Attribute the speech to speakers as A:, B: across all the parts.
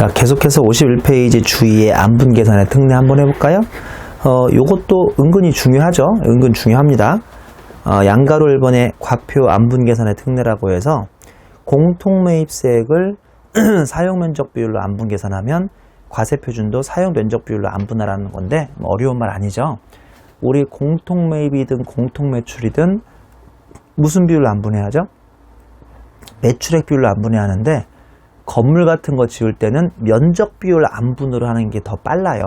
A: 자, 계속해서 51페이지 주의의 안분 계산의 특례 한번 해볼까요? 요것도 은근히 중요하죠. 은근 중요합니다. 양가로 1번의 과표 안분 계산의 특례라고 해서 공통매입세액을 사용면적 비율로 안분 계산하면 과세표준도 사용면적 비율로 안분하라는 건데 어려운 말 아니죠. 우리 공통매입이든 공통매출이든 무슨 비율로 안분해야죠? 매출액 비율로 안분해야 하는데 건물 같은 거 지을 때는 면적 비율 안분으로 하는 게 더 빨라요.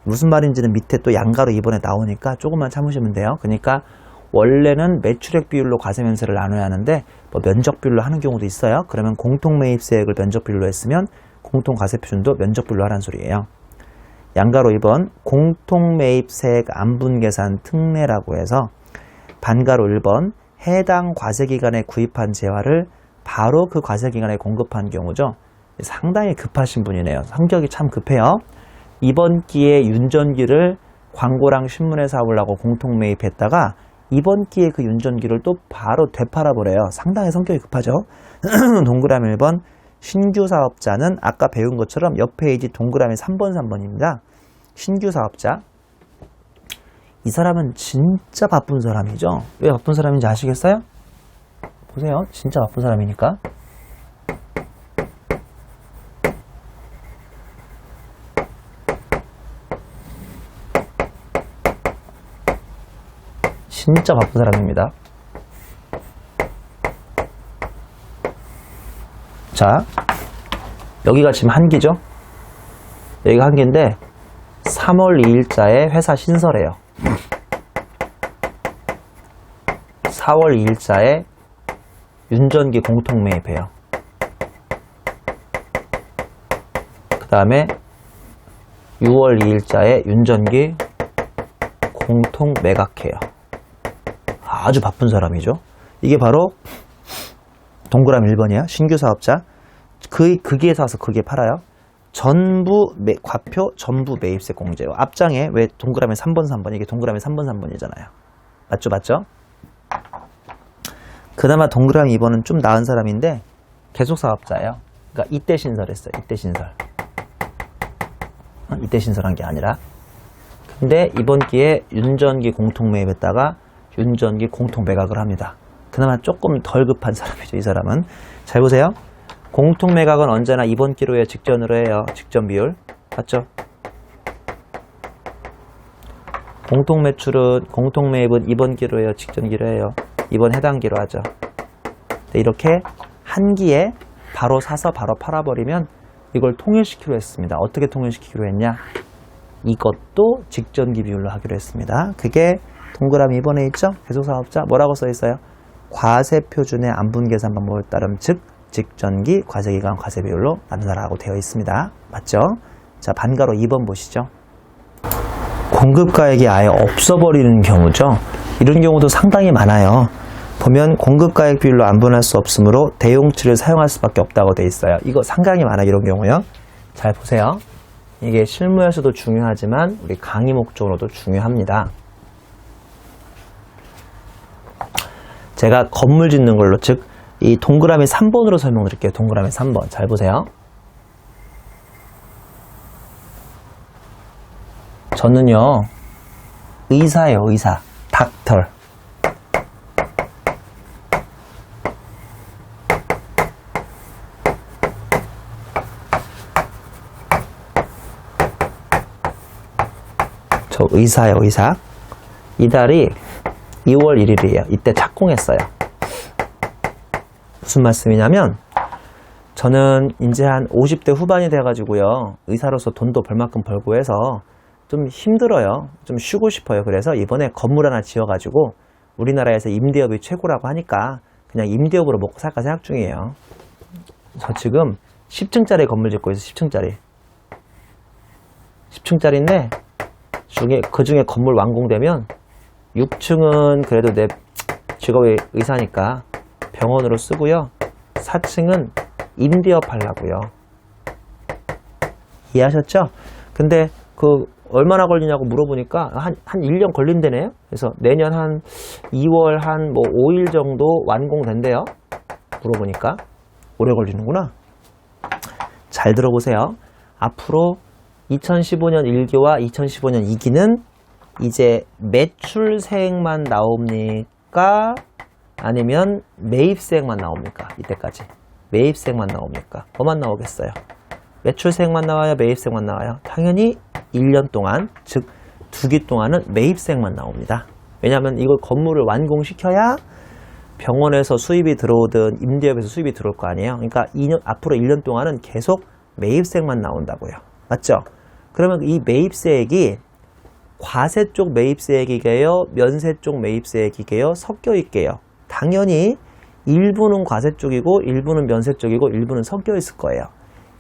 A: 무슨 말인지는 밑에 또 양가로 이번에 나오니까 조금만 참으시면 돼요. 그러니까 원래는 매출액 비율로 과세면세를 나눠야 하는데 뭐 면적 비율로 하는 경우도 있어요. 그러면 공통매입세액을 면적 비율로 했으면 공통과세표준도 면적 비율로 하라는 소리예요. 양가로 2번 공통매입세액 안분계산 특례라고 해서 반가로 1번 해당 과세기간에 구입한 재화를 바로 그 과세기간에 공급한 경우죠. 상당히 급하신 분이네요. 성격이 참 급해요. 이번 기회에 윤전기를 광고랑 신문에 사오려고 공통매입했다가 이번 기회에 그 윤전기를 또 바로 되팔아버려요. 상당히 성격이 급하죠. 동그라미 1번 신규 사업자는 아까 배운 것처럼 옆 페이지 동그라미 3번입니다. 신규 사업자. 이 사람은 진짜 바쁜 사람이죠. 왜 바쁜 사람인지 아시겠어요? 보세요. 진짜 바쁜 사람이니까. 진짜 바쁜 사람입니다. 자, 여기가 지금 한기죠? 여기가 한기인데 3월 2일자에 회사 신설해요. 4월 2일자에 윤전기 공통매입해요. 그 다음에 6월 2일자에 윤전기 공통매각해요. 아주 바쁜 사람이죠. 이게 바로 동그라미 1번이에요. 신규 사업자. 그게 사서 그게 팔아요. 전부 과표 전부 매입세 공제요. 앞장에 왜 동그라미 3번 이게 동그라미 3번이잖아요. 맞죠? 그나마 동그라미 2번은 좀 나은 사람인데 계속 사업자예요. 그러니까 이때 신설했어요. 이때 신설한 게 아니라. 근데 이번 기회에 윤전기 공통매입했다가 윤전기 공통매각을 합니다. 그나마 조금 덜 급한 사람이죠. 이 사람은. 잘 보세요. 공통매각은 언제나 이번 기로에 직전으로 해요. 직전 비율. 맞죠? 공통매입은 이번 기로 해요. 직전 기로 해요. 이번 해당 기로 하죠. 이렇게 한 기에 바로 사서 바로 팔아버리면 이걸 통일시키기로 했습니다. 어떻게 통일시키기로 했냐? 이것도 직전기 비율로 하기로 했습니다. 그게 동그라미 2번에 있죠? 계속사업자 뭐라고 써있어요? 과세표준의 안분계산 방법을 따름 즉 직전기 과세기간 과세비율로 나눈다라고 되어 있습니다. 맞죠? 자, 반가로 2번 보시죠. 공급가액이 아예 없어버리는 경우죠. 이런 경우도 상당히 많아요. 보면 공급가액 비율로 안분할 수 없으므로 대용치를 사용할 수밖에 없다고 되어 있어요. 이거 상당히 많아요. 이런 경우요. 잘 보세요. 이게 실무에서도 중요하지만 우리 강의 목적으로도 중요합니다. 제가 건물 짓는 걸로 즉 이 동그라미 3번으로 설명드릴게요. 동그라미 3번. 잘 보세요. 저는요. 의사예요. 의사. 닥터. 저 의사예요. 의사. 이달이 2월 1일이에요. 이때 착공했어요. 무슨 말씀이냐면 저는 이제 한 50대 후반이 돼가지고요. 의사로서 돈도 벌만큼 벌고 해서 좀 힘들어요. 좀 쉬고 싶어요. 그래서 이번에 건물 하나 지어가지고 우리나라에서 임대업이 최고라고 하니까 그냥 임대업으로 먹고 살까 생각 중이에요. 저 지금 10층짜리 건물 짓고 있어요. 10층짜리인데 그 중에 건물 완공되면 6층은 그래도 내 직업이 의사니까 병원으로 쓰고요. 4층은 임대업 하려고요. 이해하셨죠? 근데 얼마나 걸리냐고 물어보니까 한 1년 걸린대네요. 그래서 내년 한 2월 한 5일 정도 완공된대요. 물어보니까 오래 걸리는구나. 잘 들어보세요. 앞으로 2015년 1기와 2015년 2기는 이제 매출세액만 나옵니까? 아니면 매입세액만 나옵니까? 이때까지. 매입세액만 나옵니까? 뭐만 나오겠어요? 매출세액만 나와요? 매입세액만 나와요? 당연히 1년 동안, 즉 2기 동안은 매입세액만 나옵니다. 왜냐하면 이걸 건물을 완공시켜야 병원에서 수입이 들어오든 임대업에서 수입이 들어올 거 아니에요. 그러니까 앞으로 1년 동안은 계속 매입세액만 나온다고요. 맞죠? 그러면 이 매입세액이 과세 쪽 매입세액이게요? 면세 쪽 매입세액이게요? 섞여 있게요? 당연히 일부는 과세 쪽이고 일부는 면세 쪽이고 일부는 섞여 있을 거예요.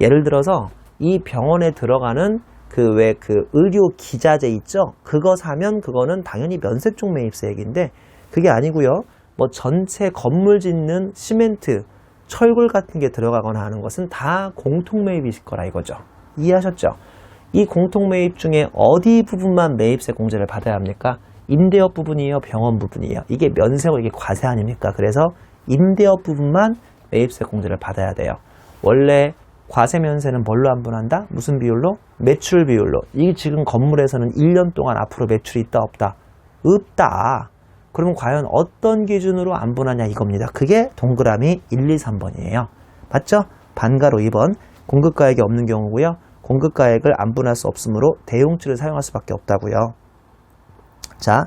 A: 예를 들어서 이 병원에 들어가는 그 의료 기자재 있죠? 그거 사면 그거는 당연히 면세 쪽 매입세액인데 그게 아니고요. 뭐 전체 건물 짓는 시멘트, 철골 같은 게 들어가거나 하는 것은 다 공통 매입이실 거라 이거죠. 이해하셨죠? 이 공통 매입 중에 어디 부분만 매입세 공제를 받아야 합니까? 임대업 부분이에요? 병원 부분이에요? 이게 면세고 이게 과세 아닙니까? 그래서 임대업 부분만 매입세 공제를 받아야 돼요. 원래 과세 면세는 뭘로 안분한다? 무슨 비율로? 매출 비율로. 이게 지금 건물에서는 1년 동안 앞으로 매출이 있다 없다? 없다. 그러면 과연 어떤 기준으로 안분하냐 이겁니다. 그게 동그라미 1, 2, 3번이에요. 맞죠? 반가로 2번. 공급가액이 없는 경우고요. 공급가액을 안분할 수 없으므로 대용치를 사용할 수밖에 없다고요. 자,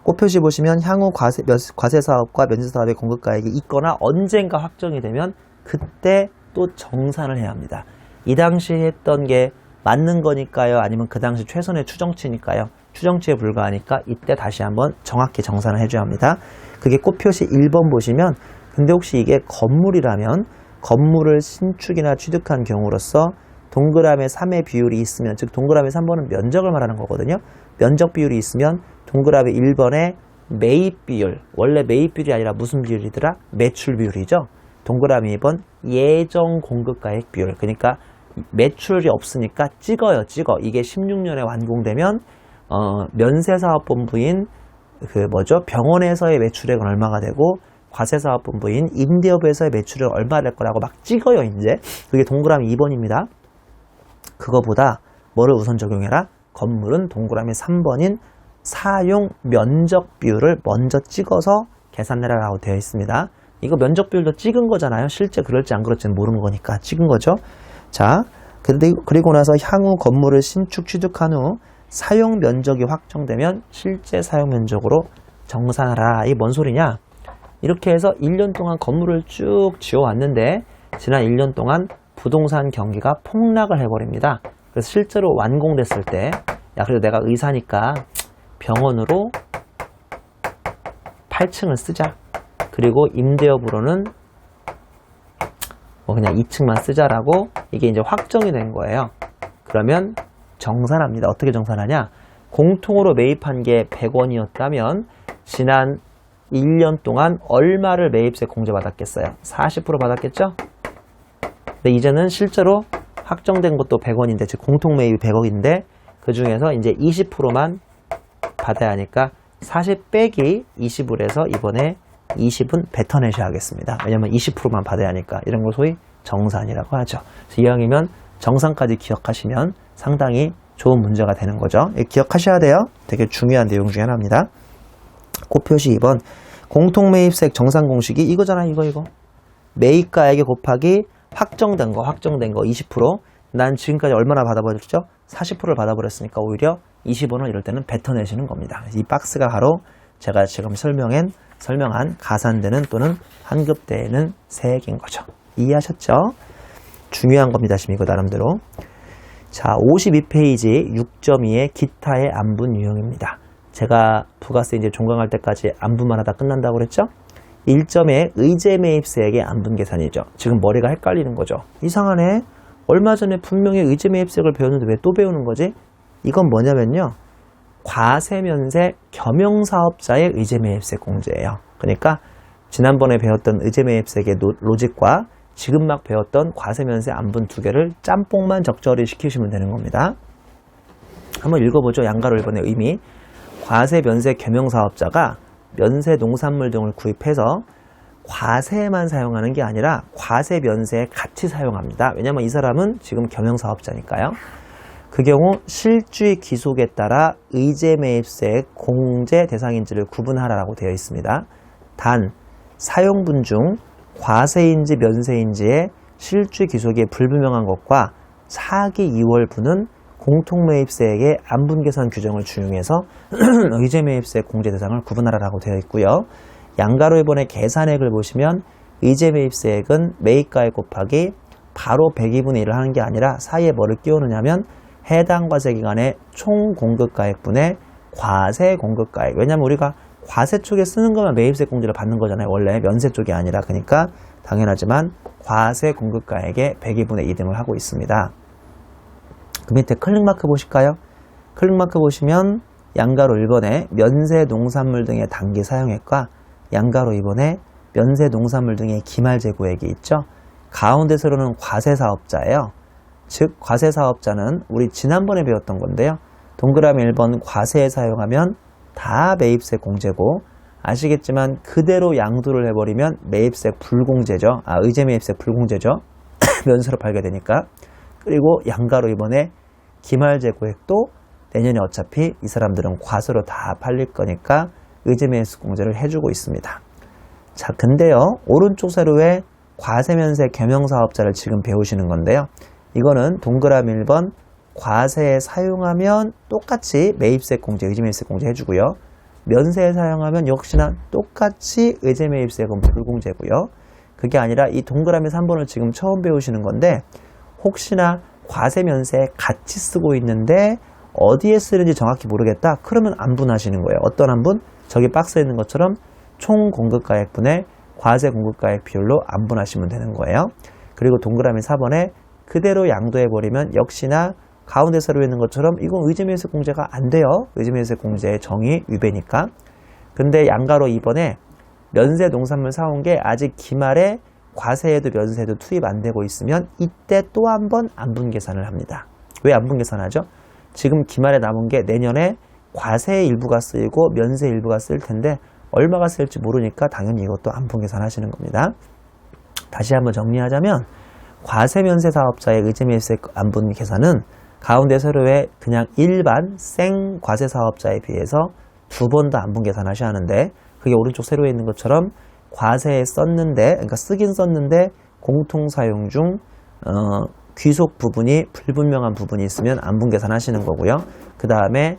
A: 꽃표시 보시면 향후 과세사업과 면세사업의 공급가액이 있거나 언젠가 확정이 되면 그때 또 정산을 해야 합니다. 이 당시 했던 게 맞는 거니까요? 아니면 그 당시 최선의 추정치니까요? 추정치에 불과하니까 이때 다시 한번 정확히 정산을 해줘야 합니다. 그게 꽃표시 1번 보시면 근데 혹시 이게 건물이라면 건물을 신축이나 취득한 경우로서 동그라미 3의 비율이 있으면 즉 동그라미 3번은 면적을 말하는 거거든요. 면적 비율이 있으면 동그라미 1번의 매입 비율, 원래 매입 비율이 아니라 무슨 비율이더라? 매출 비율이죠. 동그라미 2번 예정 공급가액 비율. 그러니까 매출이 없으니까 찍어요. 이게 16년에 완공되면 면세사업본부인 병원에서의 매출액은 얼마가 되고 과세사업본부인 임대업에서의 매출액은 얼마 될 거라고 막 찍어요. 이제 그게 동그라미 2번입니다. 그거보다 뭐를 우선 적용해라? 건물은 동그라미 3번인 사용 면적 비율을 먼저 찍어서 계산해라라고 되어 있습니다. 이거 면적 비율도 찍은 거잖아요. 실제 그럴지 안 그럴지는 모르는 거니까 찍은 거죠. 자, 그리고 나서 향후 건물을 신축 취득한 후 사용 면적이 확정되면 실제 사용 면적으로 정산하라. 이게 뭔 소리냐? 이렇게 해서 1년 동안 건물을 쭉 지어왔는데 지난 1년 동안 부동산 경기가 폭락을 해버립니다. 그래서 실제로 완공됐을 때 야 그래도 내가 의사니까 병원으로 8층을 쓰자. 그리고 임대업으로는 뭐 그냥 2층만 쓰자라고 이게 이제 확정이 된 거예요. 그러면 정산합니다. 어떻게 정산하냐? 공통으로 매입한 게 100원이었다면 지난 1년 동안 얼마를 매입세 공제받았겠어요? 40% 받았겠죠? 근데 이제는 실제로 확정된 것도 100원인데 즉 공통 매입이 100억인데 그 중에서 이제 20%만 받아야 하니까 40 빼기 20을 해서 이번에 20은 뱉어내셔야 하겠습니다. 왜냐면 20%만 받아야 하니까 이런 걸 소위 정산이라고 하죠. 그래서 이왕이면 정산까지 기억하시면 상당히 좋은 문제가 되는 거죠. 기억하셔야 돼요. 되게 중요한 내용 중에 하나입니다. 꽃표시 2번 공통매입세액 정산 공식이 이거잖아. 이거 매입가액에 곱하기 확정된 거 20%. 난 지금까지 얼마나 받아버렸죠? 40%를 받아버렸으니까 오히려 20원을 이럴 때는 뱉어내시는 겁니다. 이 박스가 바로 제가 지금 설명한 가산되는 또는 환급되는 세액인 거죠. 이해하셨죠? 중요한 겁니다. 지금 이거 나름대로. 자, 52페이지 6.2의 기타의 안분 유형입니다. 제가 부가세 이제 종강할 때까지 안분만 하다 끝난다고 그랬죠? 1점의 의제매입세액의 안분 계산이죠. 지금 머리가 헷갈리는 거죠. 이상하네. 얼마 전에 분명히 의제매입세액을 배웠는데 왜 또 배우는 거지? 이건 뭐냐면요. 과세면세 겸용사업자의 의제매입세 공제예요. 그러니까 지난번에 배웠던 의제매입세액의 로직과 지금 막 배웠던 과세면세 안분 두 개를 짬뽕만 적절히 시키시면 되는 겁니다. 한번 읽어보죠. 양가로 1번의 의미. 과세면세 겸용사업자가 면세 농산물 등을 구입해서 과세에만 사용하는 게 아니라 과세 면세에 같이 사용합니다. 왜냐하면 이 사람은 지금 경영사업자니까요. 그 경우 실주의 귀속에 따라 의제매입세액 공제 대상인지를 구분하라고 되어 있습니다. 단 사용분 중 과세인지 면세인지의 실주 귀속이 불분명한 것과 차기 2월분은 공통매입세액의 안분계산 규정을 준용해서 의제매입세액 공제 대상을 구분하라고 되어 있고요. 양가로 1번의 계산액을 보시면 의제매입세액은 매입가액 곱하기 바로 102분의 1을 하는 게 아니라 사이에 뭐를 끼우느냐면 해당 과세기간의 총 공급가액분의 과세 공급가액. 왜냐하면 우리가 과세 쪽에 쓰는 것만 매입세 공제를 받는 거잖아요. 원래 면세 쪽이 아니라. 그러니까 당연하지만 과세 공급가액의 102분의 2 등을 하고 있습니다. 그 밑에 클릭마크 보실까요? 클릭마크 보시면 양가로 1번에 면세 농산물 등의 단기 사용액과 양가로 2번에 면세 농산물 등의 기말 재고액이 있죠. 가운데 세로는 과세사업자예요. 즉 과세사업자는 우리 지난번에 배웠던 건데요. 동그라미 1번 과세에 사용하면 다 매입세 공제고, 아시겠지만 그대로 양도를 해버리면 매입세 불공제죠. 의제매입세 불공제죠. 면세로 팔게 되니까. 그리고 양가로 이번에 기말재고액도 내년에 어차피 이 사람들은 과세로 다 팔릴 거니까 의제매입세 공제를 해주고 있습니다. 자, 근데요, 오른쪽 세로에 과세면세 겸용사업자를 지금 배우시는 건데요. 이거는 동그라미 1번 과세에 사용하면 똑같이 매입세 공제, 의제매입세 공제 해주고요. 면세에 사용하면 역시나 똑같이 의제매입세금 불공제고요. 그게 아니라 이 동그라미 3번을 지금 처음 배우시는 건데, 혹시나 과세 면세 같이 쓰고 있는데 어디에 쓰는지 정확히 모르겠다. 그러면 안분하시는 거예요. 어떤 안분? 저기 박스에 있는 것처럼 총 공급가액분의 과세 공급가액 비율로 안분하시면 되는 거예요. 그리고 동그라미 4번에 그대로 양도해버리면 역시나 가운데 세로에 있는 것처럼 이건 의제매입세 공제가 안 돼요. 의제매입세 공제의 정의 위배니까. 근데 양가로 2번에 면세 농산물 사온 게 아직 기말에 과세에도 면세에도 투입 안 되고 있으면 이때 또 한 번 안분 계산을 합니다. 왜 안분 계산하죠? 지금 기말에 남은 게 내년에 과세 일부가 쓰이고 면세 일부가 쓰일 텐데 얼마가 쓰일지 모르니까 당연히 이것도 안분 계산하시는 겁니다. 다시 한번 정리하자면 과세 면세 사업자의 의제매입세 안분 계산은 가운데 세로에 그냥 일반 생 과세 사업자에 비해서 2번 더 안분 계산하셔야 하는데, 그게 오른쪽 세로에 있는 것처럼 과세에 썼는데, 그러니까 쓰긴 썼는데 공통 사용 중 귀속 부분이 불분명한 부분이 있으면 안분 계산하시는 거고요. 그 다음에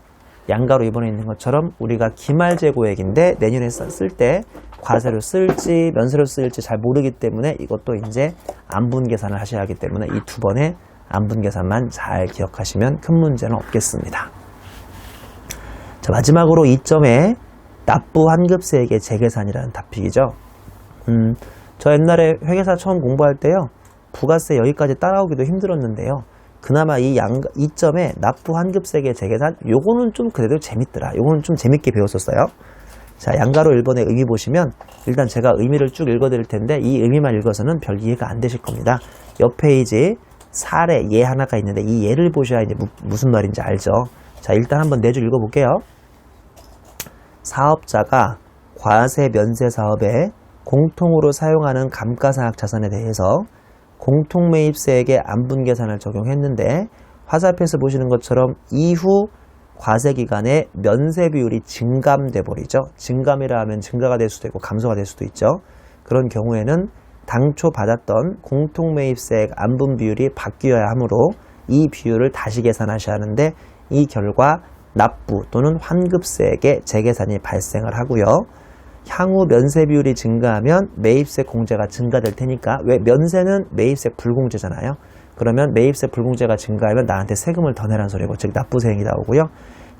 A: 양가로 이번에 있는 것처럼 우리가 기말 재고액인데 내년에 쓸 때 과세로 쓸지 면세로 쓸지 잘 모르기 때문에 이것도 이제 안분 계산을 하셔야 하기 때문에 이 2번의 안분 계산만 잘 기억하시면 큰 문제는 없겠습니다. 자, 마지막으로 2점에 납부 환급세액의 재계산이라는 토픽이죠. 저 옛날에 회계사 처음 공부할 때요, 부가세 여기까지 따라오기도 힘들었는데요. 그나마 이 2점에 납부 환급세액의 재계산, 요거는 좀 그래도 재밌더라. 요거는 좀 재밌게 배웠었어요. 자, 양가로 1번의 의미 보시면 일단 제가 의미를 쭉 읽어드릴 텐데 이 의미만 읽어서는 별 이해가 안 되실 겁니다. 옆 페이지 사례 예 하나가 있는데 이 예를 보셔야 이제 무슨 말인지 알죠. 자, 일단 한번 4줄 읽어볼게요. 사업자가 과세 면세 사업에 공통으로 사용하는 감가상각 자산에 대해서 공통매입세액의 안분 계산을 적용했는데 화살표에서 보시는 것처럼 이후 과세기간에 면세 비율이 증감돼 버리죠. 증감이라 하면 증가가 될 수도 있고 감소가 될 수도 있죠. 그런 경우에는 당초 받았던 공통매입세액 안분 비율이 바뀌어야 하므로 이 비율을 다시 계산하셔야 하는데 이 결과 납부 또는 환급세액의 재계산이 발생을 하고요. 향후 면세 비율이 증가하면 매입세 공제가 증가될 테니까, 왜 면세는 매입세 불공제잖아요. 그러면 매입세 불공제가 증가하면 나한테 세금을 더 내라는 소리고, 즉 납부세액이 나오고요.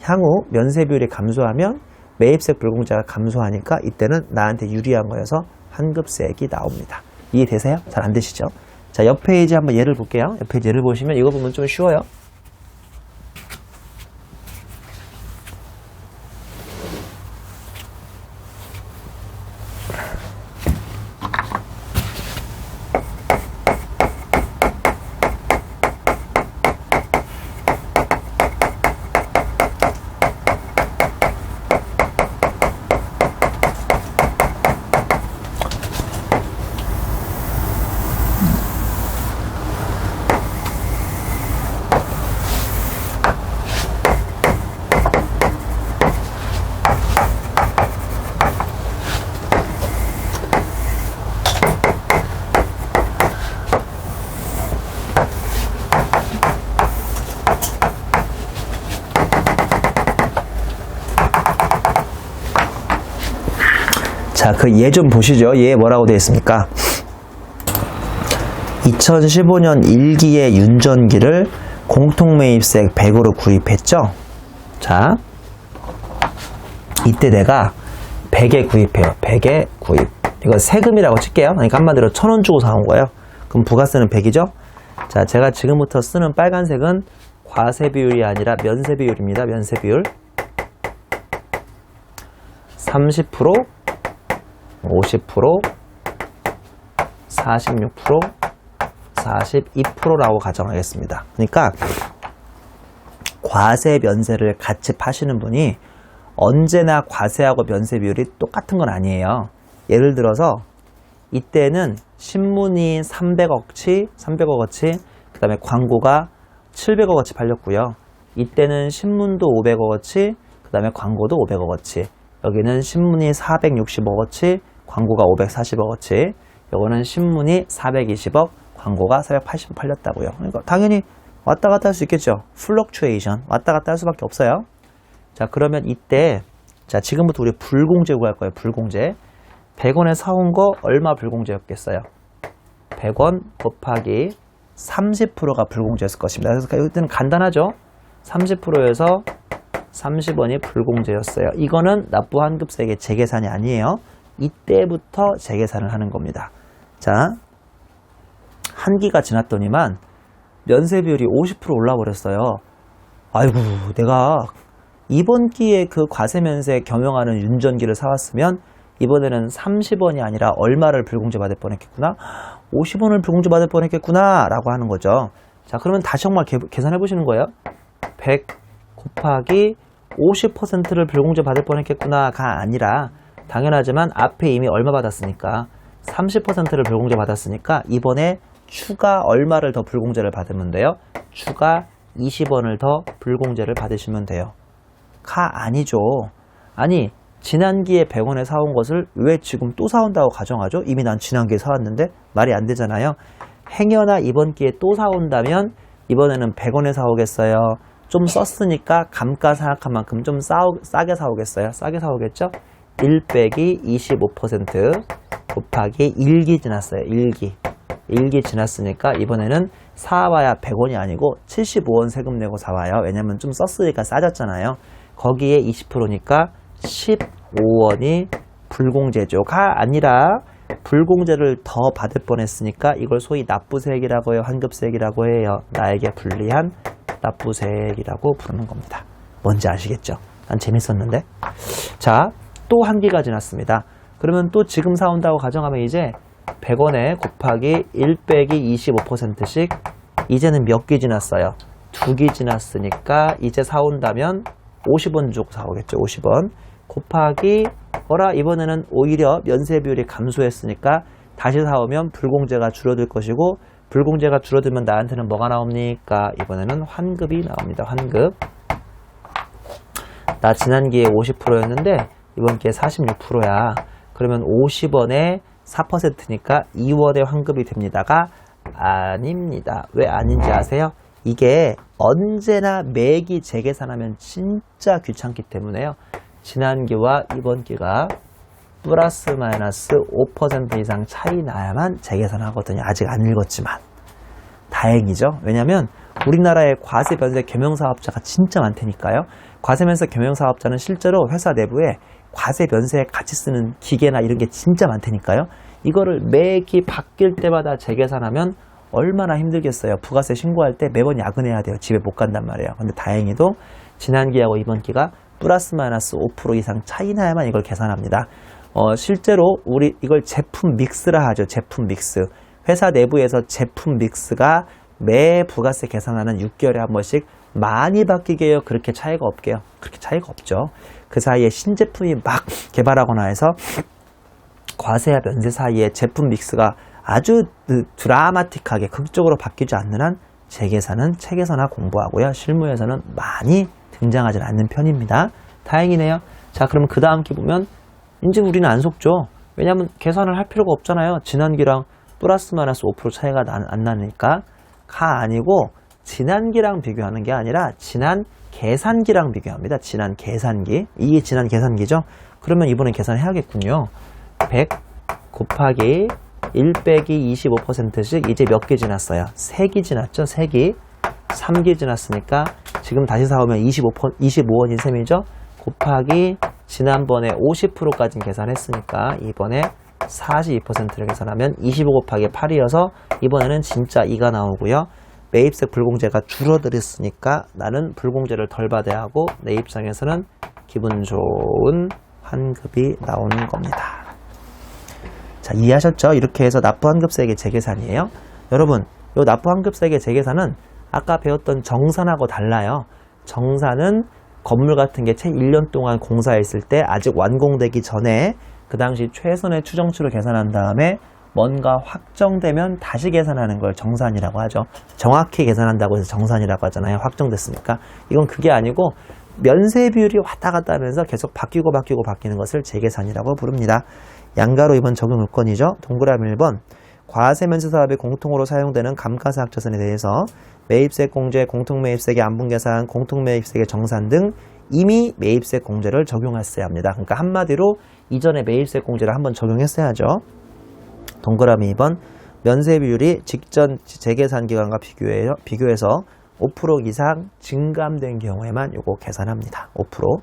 A: 향후 면세 비율이 감소하면 매입세 불공제가 감소하니까 이때는 나한테 유리한 거여서 환급세액이 나옵니다. 이해되세요? 잘 안 되시죠? 자, 옆 페이지 한번 예를 볼게요. 옆 페이지 예를 보시면 이거 보면 좀 쉬워요. 자, 그 예 좀 보시죠. 예 뭐라고 되어 있습니까? 2015년 1기의 윤전기를 공통매입세 100으로 구입했죠. 자, 이때 내가 100에 구입해요. 100에 구입. 이거 세금이라고 칠게요. 그러니까 한마디로 1,000원 주고 사온 거예요. 그럼 부가세는 100이죠. 자, 제가 지금부터 쓰는 빨간색은 과세 비율이 아니라 면세 비율입니다. 면세 비율 30%, 50%, 46%, 42%라고 가정하겠습니다. 그러니까 과세 면세를 같이 파시는 분이 언제나 과세하고 면세 비율이 똑같은 건 아니에요. 예를 들어서 이때는 신문이 300억치, 그 다음에 광고가 700억어치 팔렸고요. 이때는 신문도 500억어치, 그 다음에 광고도 500억어치. 여기는 신문이 460억어치, 광고가 540억어치. 요거는 신문이 420억, 광고가 480억 팔렸다고요. 그러니까 당연히 왔다 갔다 할 수 있겠죠. 플럭추에이션, 왔다 갔다 할 수밖에 없어요. 자, 그러면 이때, 자, 지금부터 우리 불공제 구할 거예요. 불공제. 100원에 사온 거 얼마 불공제였겠어요? 100원 곱하기 30%가 불공제였을 것입니다. 그래서 이때는 간단하죠? 30%에서 30원이 불공제였어요. 이거는 납부환급세액의 재계산이 아니에요. 이때부터 재계산을 하는 겁니다. 자, 한 기가 지났더니만 면세 비율이 50% 올라 버렸어요. 아이고, 내가 이번 기에 그 과세 면세 겸용하는 윤전기를 사왔으면 이번에는 30원이 아니라 얼마를 불공제 받을 뻔했겠구나? 50원을 불공제 받을 뻔했겠구나 라고 하는 거죠. 자, 그러면 다시 정말 계산해 보시는 거예요. 100 곱하기 50%를 불공제 받을 뻔했겠구나가 아니라 당연하지만 앞에 이미 얼마 받았으니까 30%를 불공제 받았으니까 이번에 추가 얼마를 더 불공제를 받으면 돼요? 추가 20원을 더 불공제를 받으시면 돼요. 가 아니죠. 아니, 지난기에 100원에 사온 것을 왜 지금 또 사온다고 가정하죠? 이미 난 지난기에 사왔는데 말이 안 되잖아요. 행여나 이번 기에 또 사온다면 이번에는 100원에 사오겠어요? 좀 썼으니까 감가상각한 만큼 좀 싸게 사오겠어요? 싸게 사오겠죠? 1 빼기 25% 곱하기 1기 지났어요. 1기 지났으니까 이번에는 사와야 100원이 아니고 75원 세금 내고 사와요. 왜냐면 좀 썼으니까 싸졌잖아요. 거기에 20%니까 15원이 불공제죠가 아니라 불공제를 더 받을 뻔했으니까 이걸 소위 납부세액이라고 해요. 환급세액이라고 해요. 나에게 불리한 납부세액이라고 부르는 겁니다. 뭔지 아시겠죠? 난 재밌었는데. 자, 또 한 기가 지났습니다. 그러면 또 지금 사온다고 가정하면 이제 100원에 곱하기 1 빼기 25%씩 이제는 몇 기 지났어요? 2기 지났으니까 이제 사온다면 50원 주고 사오겠죠. 50원 곱하기 이번에는 오히려 면세 비율이 감소했으니까 다시 사오면 불공제가 줄어들 것이고 불공제가 줄어들면 나한테는 뭐가 나옵니까? 이번에는 환급이 나옵니다. 환급. 나 지난기에 50%였는데 이번 기에 46%야. 그러면 50원에 4%니까 2월에 환급이 됩니다가 아닙니다. 왜 아닌지 아세요? 이게 언제나 매기 재계산하면 진짜 귀찮기 때문에요. 지난기와 이번기가 플러스 마이너스 5% 이상 차이 나야만 재계산하거든요. 아직 안 읽었지만 다행이죠. 왜냐면 우리나라의 과세 면세 겸용사업자가 진짜 많다니까요. 과세 면세 겸용사업자는 실제로 회사 내부에 과세 면세에 같이 쓰는 기계나 이런 게 진짜 많다니까요. 이거를 매기 바뀔 때마다 재계산하면 얼마나 힘들겠어요. 부가세 신고할 때 매번 야근해야 돼요. 집에 못 간단 말이에요. 근데 다행히도 지난기하고 이번기가 플러스 마이너스 5% 이상 차이 나야만 이걸 계산합니다. 실제로 우리 이걸 제품 믹스라 하죠. 제품 믹스. 회사 내부에서 제품 믹스가 매 부가세 계산하는 6개월에 한 번씩 많이 바뀌게 해요. 그렇게 차이가 없게요. 그렇게 차이가 없죠. 그 사이에 신제품이 막 개발하거나 해서 과세와 면세 사이에 제품 믹스가 아주 드라마틱하게 극적으로 바뀌지 않는 한 재계산은 책에서나 공부하고요. 실무에서는 많이 등장하지 않는 편입니다. 다행이네요. 자, 그럼 그 다음 기 보면 이제 우리는 안 속죠. 왜냐하면 계산을 할 필요가 없잖아요. 지난기랑 플러스 마이너스 5% 차이가 안 나니까. 가 아니고 지난기랑 비교하는 게 아니라 지난 계산기랑 비교합니다. 지난 계산기. 이게 지난 계산기죠. 그러면 이번엔 계산해야겠군요. 100 곱하기 1 빼기 25%씩 이제 몇 개 지났어요? 3기 지났죠? 3기. 3기 지났으니까 지금 다시 사오면 25원인 셈이죠? 곱하기 지난번에 50%까지 계산했으니까 이번에 42%를 계산하면 25 곱하기 8이어서 이번에는 진짜 2가 나오고요. 매입세 불공제가 줄어들었으니까 나는 불공제를 덜 받아야 하고 내 입장에서는 기분 좋은 환급이 나오는 겁니다. 자, 이해하셨죠? 이렇게 해서 납부환급세액의 재계산이에요. 여러분, 이 납부환급세액의 재계산은 아까 배웠던 정산하고 달라요. 정산은 건물 같은 게 채 1년 동안 공사했을 때 아직 완공되기 전에 그 당시 최선의 추정치로 계산한 다음에 뭔가 확정되면 다시 계산하는 걸 정산이라고 하죠. 정확히 계산한다고 해서 정산이라고 하잖아요. 확정됐으니까. 이건 그게 아니고 면세 비율이 왔다 갔다 하면서 계속 바뀌는 것을 재계산이라고 부릅니다. 양가로 2번 적용 요건이죠. 동그라미 1번. 과세 면세 사업에 공통으로 사용되는 감가상각자산에 대해서 매입세 공제, 공통매입세액의 안분계산, 공통매입세액의 정산 등 이미 매입세 공제를 적용했어야 합니다. 그러니까 한마디로 이전에 매입세 공제를 한번 적용했어야죠. 동그라미 2번. 면세 비율이 직전 재계산 기간과 비교해서 5% 이상 증감된 경우에만 요거 계산합니다. 5%.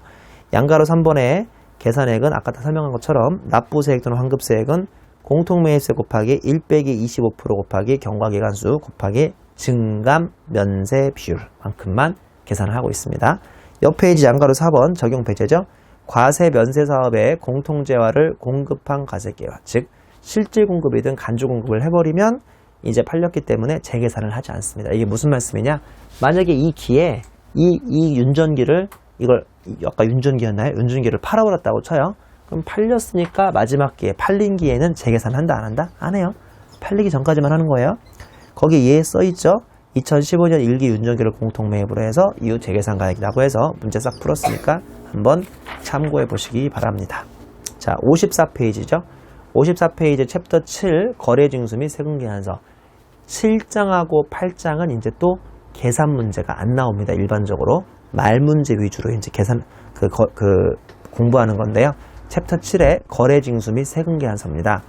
A: 양가로 3번에 계산액은 아까 다 설명한 것처럼 납부세액 또는 환급세액은 공통매입세 곱하기 1 빼기 25% 곱하기 경과기간수 곱하기 증감 면세 비율만큼만 계산을 하고 있습니다. 옆 페이지 양가로 4번 적용 배제죠. 과세 면세 사업의 공통재화를 공급한 과세계와 즉 실질 공급이든 간주 공급을 해버리면 이제 팔렸기 때문에 재계산을 하지 않습니다. 이게 무슨 말씀이냐? 만약에 이 기에 이 윤전기를 이걸 아까 윤전기였나요? 윤전기를 팔아버렸다고 쳐요. 그럼 팔렸으니까 마지막 기에 팔린 기에는 재계산한다 안 한다? 안 해요. 팔리기 전까지만 하는 거예요. 거기 예에 써있죠. 2015년 1기 윤전기를 공통매입으로 해서 이후 재계산가액이라고 해서 문제 싹 풀었으니까 한번 참고해 보시기 바랍니다. 자, 54페이지죠. 54페이지 챕터 7 거래징수 및 세금계산서 7장하고 8장은 이제 또 계산 문제가 안 나옵니다. 일반적으로 말 문제 위주로 이제 계산 공부하는 건데요. 챕터 7의 거래징수 및 세금계산서입니다.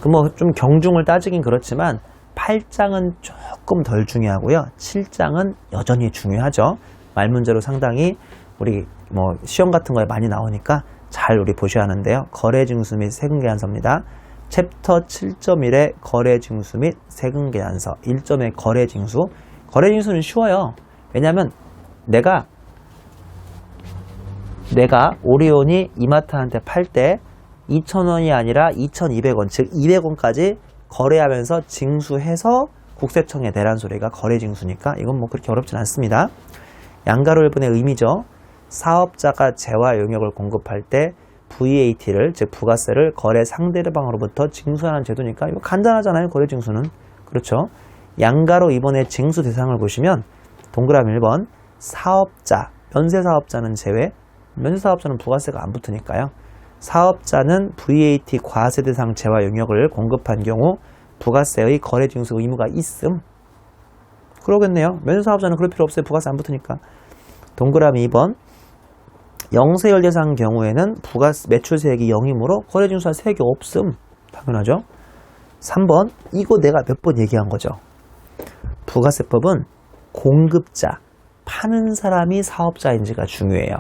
A: 그 뭐 좀 경중을 따지긴 그렇지만 8장은 조금 덜 중요하고요. 7장은 여전히 중요하죠. 말 문제로 상당히 우리 뭐 시험 같은 거에 많이 나오니까 잘 우리 보셔야 하는데요. 거래징수 및 세금계산서입니다. 챕터 7.1의 거래징수 및 세금계산서 1점의 거래징수. 거래징수는 쉬워요. 왜냐하면 내가 오리온이 이마트한테 팔 때 2,000원이 아니라 2,200원 즉 200원까지 거래하면서 징수해서 국세청에 내란 소리가 거래징수니까 이건 뭐 그렇게 어렵진 않습니다. 양가로 1번의 의미죠. 사업자가 재화 용역을 공급할 때 VAT를 즉 부가세를 거래 상대방으로부터 징수하는 제도니까 이거 간단하잖아요. 거래징수는. 그렇죠. 양가로 2번의 징수 대상을 보시면 동그라미 1번 사업자, 면세사업자는 제외, 면세사업자는 부가세가 안 붙으니까요. 사업자는 VAT 과세 대상 재화 용역을 공급한 경우 부가세의 거래징수 의무가 있음. 그러겠네요. 면세사업자는 그럴 필요 없어요. 부가세 안 붙으니까. 동그라미 2번 영세열 대상 경우에는 부가세 매출세액이 0이므로 거래징수할 세액이 없음. 당연하죠. 3번 이거 내가 몇 번 얘기한 거죠. 부가세법은 공급자, 파는 사람이 사업자인지가 중요해요.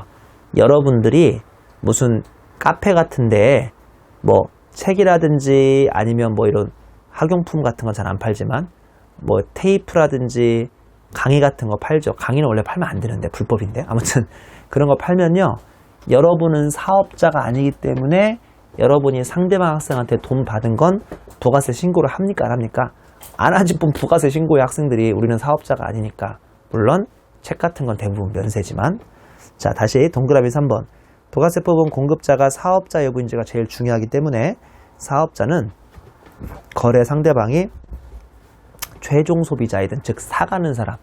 A: 여러분들이 무슨 카페 같은데 뭐 책이라든지 아니면 뭐 이런 학용품 같은 건 잘 안 팔지만 뭐 테이프라든지 강의 같은 거 팔죠. 강의는 원래 팔면 안 되는데 불법인데 아무튼 그런 거 팔면요. 여러분은 사업자가 아니기 때문에 여러분이 상대방 학생한테 돈 받은 건 부가세 신고를 합니까? 안 합니까? 안 하지 본 부가세 신고의 학생들이 우리는 사업자가 아니니까. 물론 책 같은 건 대부분 면세지만. 자, 다시 동그라미 3번. 부가세법은 공급자가 사업자 여부인지가 제일 중요하기 때문에 사업자는 거래 상대방이 최종 소비자이든 즉 사가는 사람,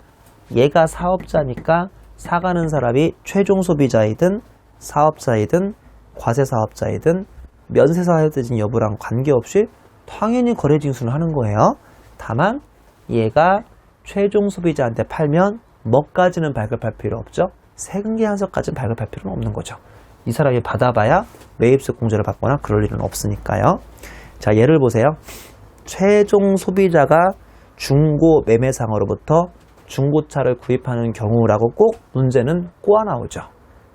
A: 얘가 사업자니까 사가는 사람이 최종 소비자이든 사업자이든 과세사업자이든 면세사업자이든 여부랑 관계없이 당연히 거래징수는 하는 거예요. 다만 얘가 최종 소비자한테 팔면 뭐까지는 발급할 필요 없죠. 세금계산서까지는 발급할 필요는 없는 거죠. 이 사람이 받아봐야 매입세 공제를 받거나 그럴 일은 없으니까요. 자, 예를 보세요. 최종 소비자가 중고 매매상으로부터 중고차를 구입하는 경우라고 꼭 문제는 꼬아 나오죠.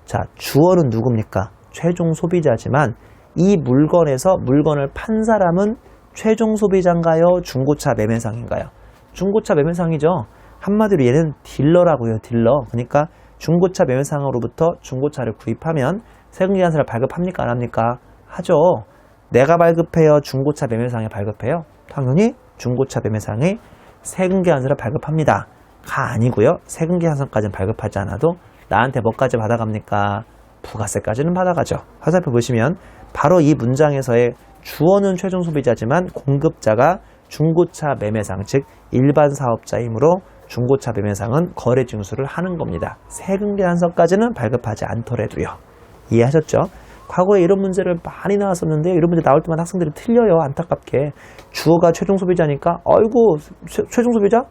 A: 자, 주어는 누굽니까? 최종 소비자지만 이 물건에서 물건을 판 사람은 최종 소비자인가요? 중고차 매매상인가요? 중고차 매매상이죠. 한마디로 얘는 딜러라고요. 딜러. 그러니까 중고차 매매상으로부터 중고차를 구입하면 세금계산서를 발급합니까? 안 합니까? 하죠. 내가 발급해요? 중고차 매매상에 발급해요? 당연히 중고차 매매상에 세금계산서를 발급합니다. 가 아니고요. 세금계산서까지는 발급하지 않아도 나한테 뭐까지 받아갑니까? 부가세까지는 받아가죠. 화살표 보시면 바로 이 문장에서의 주어는 최종 소비자지만 공급자가 중고차 매매상, 즉 일반 사업자이므로 중고차 매매상은 거래 징수를 하는 겁니다. 세금계산서까지는 발급하지 않더라도요. 이해하셨죠? 과거에 이런 문제를 많이 나왔었는데요. 이런 문제 나올 때마다 학생들이 틀려요. 안타깝게. 주어가 최종 소비자니까 아이고 최종 소비자?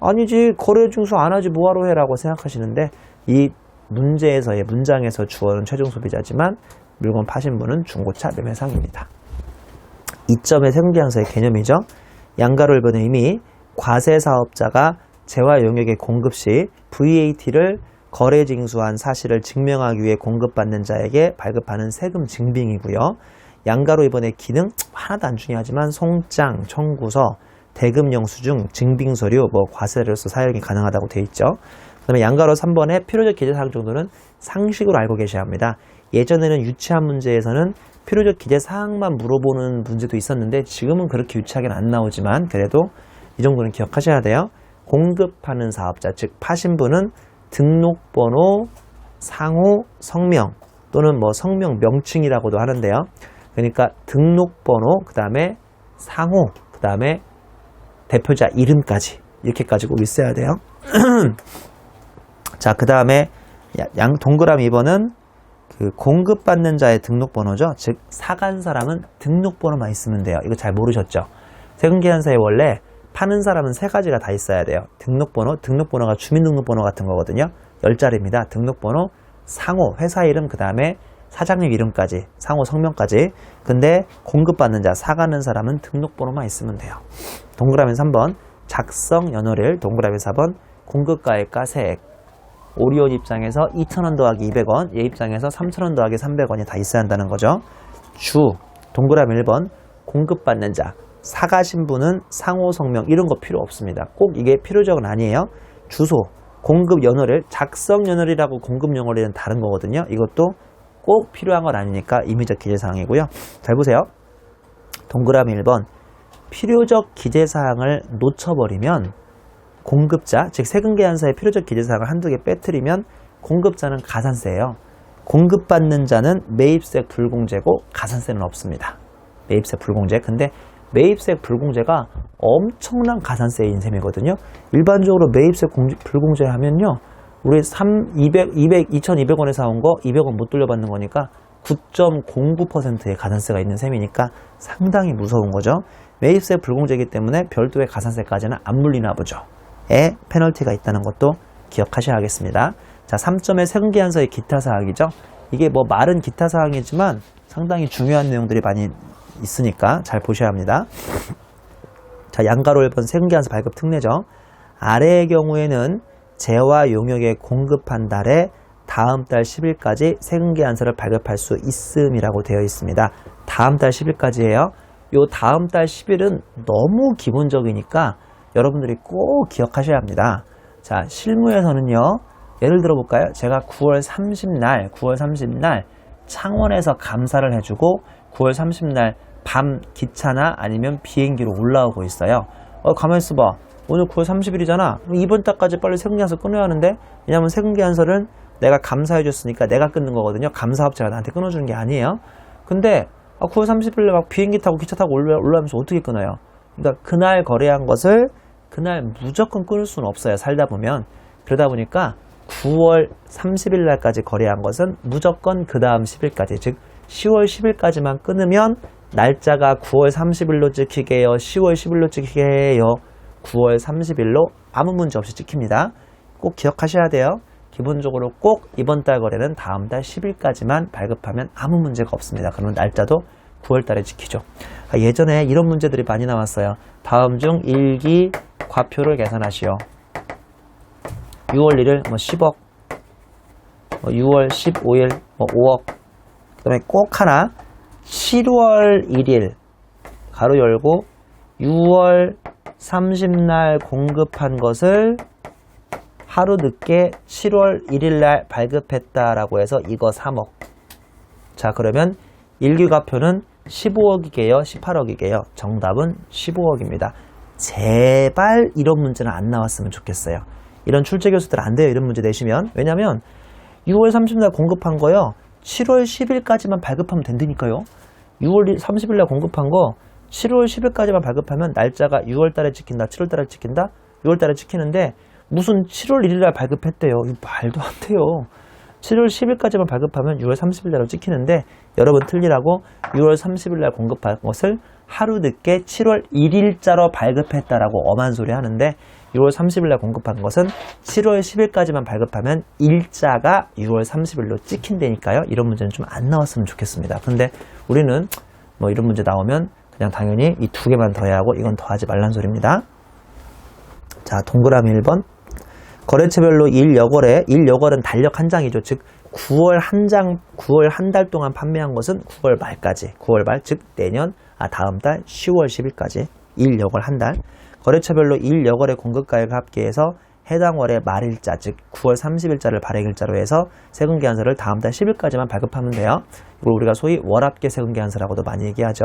A: 아니지. 거래 징수 안 하지 뭐하러 해라고 생각하시는데 이 문제에서의 문장에서 주어는 최종 소비자지만 물건 파신 분은 중고차 매매상입니다. 이점의 세금계산서의 개념이죠. 양가로 1번은 이미 과세사업자가 재화 용역의 공급 시 VAT를 거래 징수한 사실을 증명하기 위해 공급받는 자에게 발급하는 세금 증빙이고요. 양가로 2번의 기능 하나도 안 중요하지만 송장, 청구서, 대금 영수증, 증빙서류, 과세로서 사용이 가능하다고 되어 있죠. 그 다음에 양가로 3번의 필요적 기재사항 정도는 상식으로 알고 계셔야 합니다. 예전에는 유치한 문제에서는 필요적 기재사항만 물어보는 문제도 있었는데 지금은 그렇게 유치하게는 안 나오지만 그래도 이 정도는 기억하셔야 돼요. 공급하는 사업자, 즉 파신 분은 등록번호, 상호, 성명 또는 성명 명칭이라고도 하는데요. 그러니까 등록번호, 그 다음에 상호, 그 다음에 대표자 이름까지 이렇게까지 꼭 있어야 돼요. 자, 그 다음에 동그라미 2번은 그 공급받는 자의 등록번호죠. 즉 사간 사람은 등록번호만 있으면 돼요. 이거 잘 모르셨죠? 세금계산서에 원래 파는 사람은 세 가지가 다 있어야 돼요. 등록번호가 주민등록번호 같은 거거든요. 10자리입니다. 등록번호, 상호, 회사 이름, 그 다음에 사장님 이름까지, 상호 성명까지. 근데 공급받는 자, 사가는 사람은 등록번호만 있으면 돼요. 동그라미 3번, 작성 연월일, 동그라미 4번, 공급가액과 세액. 오리온 입장에서 2,000원 더하기 200원, 얘 입장에서 3,000원 더하기 300원이 다 있어야 한다는 거죠. 주, 동그라미 1번, 공급받는 자. 사가신 분은 상호, 성명 이런 거 필요 없습니다. 꼭 이게 필요적은 아니에요. 주소, 공급 연월일, 작성 연월이라고 공급 연월일은 다른 거거든요. 이것도 꼭 필요한 건 아니니까 임의적 기재사항이고요. 잘 보세요. 동그라미 1번, 필요적 기재사항을 놓쳐버리면 공급자, 즉 세금계산서의 필요적 기재사항을 한두 개 빼뜨리면 공급자는 가산세예요. 공급받는 자는 매입세 불공제고 가산세는 없습니다. 매입세 불공제. 근데 매입세 불공제가 엄청난 가산세인 셈이거든요. 일반적으로 매입세 불공제 하면요. 우리 2,200원에 사온 거 200원 못 돌려받는 거니까 9.09%의 가산세가 있는 셈이니까 상당히 무서운 거죠. 매입세 불공제이기 때문에 별도의 가산세까지는 안 물리나 보죠. 에 페널티가 있다는 것도 기억하셔야겠습니다. 자, 3점의 세금계산서의 기타 사항이죠. 이게 말은 기타 사항이지만 상당히 중요한 내용들이 많이 있으니까 잘 보셔야 합니다. 자, 양가로 1번 세금계산서 발급 특례죠. 아래의 경우에는 재화 용역에 공급한 달에 다음 달 10일까지 세금계산서를 발급할 수 있음이라고 되어 있습니다. 다음 달 10일까지예요. 요 다음 달 10일은 너무 기본적이니까 여러분들이 꼭 기억하셔야 합니다. 자, 실무에서는요. 예를 들어 볼까요? 제가 9월 30날 창원에서 감사를 해주고 9월 30날 밤 기차나 아니면 비행기로 올라오고 있어요. 가만히 있어봐. 오늘 9월 30일이잖아. 이번 달까지 빨리 세금계산서 끊어야 하는데, 왜냐면 세금계산서는 내가 감사해줬으니까 내가 끊는 거거든요. 감사업체가 나한테 끊어주는 게 아니에요. 근데 9월 30일에 막 비행기 타고 기차 타고 올라오면서 어떻게 끊어요? 그러니까 그날 거래한 것을 그날 무조건 끊을 수는 없어요. 살다 보면. 그러다 보니까 9월 30일 날까지 거래한 것은 무조건 그 다음 10일까지, 즉 10월 10일까지만 끊으면 날짜가 9월 30일로 찍히게요, 10월 10일로 찍히게요, 9월 30일로 아무 문제 없이 찍힙니다. 꼭 기억하셔야 돼요. 기본적으로 꼭 이번 달 거래는 다음 달 10일까지만 발급하면 아무 문제가 없습니다. 그러면 날짜도 9월 달에 지키죠. 예전에 이런 문제들이 많이 나왔어요. 다음 중 1기 과표를 계산하시오. 6월 1일 10억, 6월 15일 5억. 그 다음에 꼭 하나 7월 1일 가로 열고 6월 30날 공급한 것을 하루 늦게 7월 1일날 발급했다라고 해서 이거 3억. 자, 그러면 1기 과표는 15억이게요? 18억이게요? 정답은 15억입니다. 제발 이런 문제는 안 나왔으면 좋겠어요. 이런 출제 교수들 안 돼요. 이런 문제 내시면. 왜냐면 6월 30일 공급한 거요. 7월 10일까지만 발급하면 된다니까요. 6월 30일날 공급한 거 7월 10일까지만 발급하면 날짜가 6월 달에 찍힌다, 7월 달에 찍힌다, 6월 달에 찍히는데 무슨 7월 1일날 발급했대요. 이거 말도 안 돼요. 7월 10일까지만 발급하면 6월 30일날로 찍히는데 여러분 틀리라고 6월 30일날 공급한 것을 하루 늦게 7월 1일자로 발급했다라고 엄한 소리 하는데 6월 30일날 공급한 것은 7월 10일까지만 발급하면 일자가 6월 30일로 찍힌다니까요. 이런 문제는 좀 안 나왔으면 좋겠습니다. 근데 우리는 뭐 이런 문제 나오면 그냥 당연히 이 두 개만 더해야 하고 이건 더하지 말란 소리입니다. 자, 동그라미 1번. 거래처별로 일여거래, 일여거래는 달력 한 장이죠. 즉 9월 한 달 동안 판매한 것은 9월 말까지, 9월 말, 즉 내년, 다음 달 10월 10일까지 일여걸 한 달. 거래처별로 일여거래 공급가액을 합계해서 해당 월의 말일자, 즉 9월 30일자를 발행일자로 해서 세금계산서를 다음 달 10일까지만 발급하면 돼요. 이걸 우리가 소위 월합계 세금계산서라고도 많이 얘기하죠.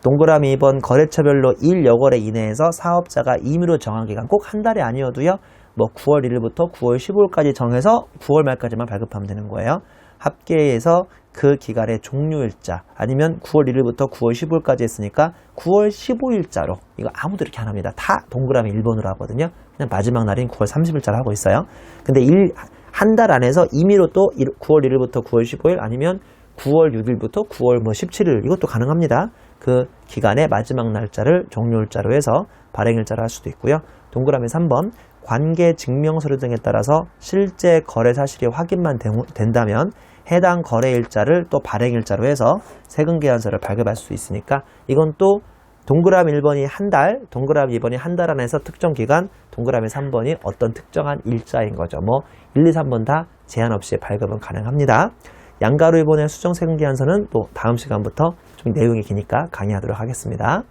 A: 동그라미 2번 거래처별로 일여거래 이내에서 사업자가 임의로 정한 기간 꼭 한 달이 아니어도요. 뭐 9월 1일부터 9월 15일까지 정해서 9월 말까지만 발급하면 되는 거예요. 합계해서 그 기간의 종료일자 아니면 9월 1일부터 9월 15일까지 했으니까 9월 15일자로 이거 아무도 이렇게 안 합니다. 다 동그라미 1번으로 하거든요. 그냥 마지막 날인 9월 30일자로 하고 있어요. 근데 한 달 안에서 임의로 또 9월 1일부터 9월 15일 아니면 9월 6일부터 9월 17일 이것도 가능합니다. 그 기간의 마지막 날짜를 종료일자로 해서 발행일자로 할 수도 있고요. 동그라미 3번 관계 증명서류 등에 따라서 실제 거래 사실이 확인만 된다면 해당 거래일자를 또 발행일자로 해서 세금계산서를 발급할 수 있으니까 이건 또 동그라미 1번이 한 달, 동그라미 2번이 한 달 안에서 특정 기간, 동그라미 3번이 어떤 특정한 일자인 거죠. 뭐 1, 2, 3번 다 제한 없이 발급은 가능합니다. 양가로 1번의 수정세금계산서는 또 다음 시간부터 좀 내용이 기니까 강의하도록 하겠습니다.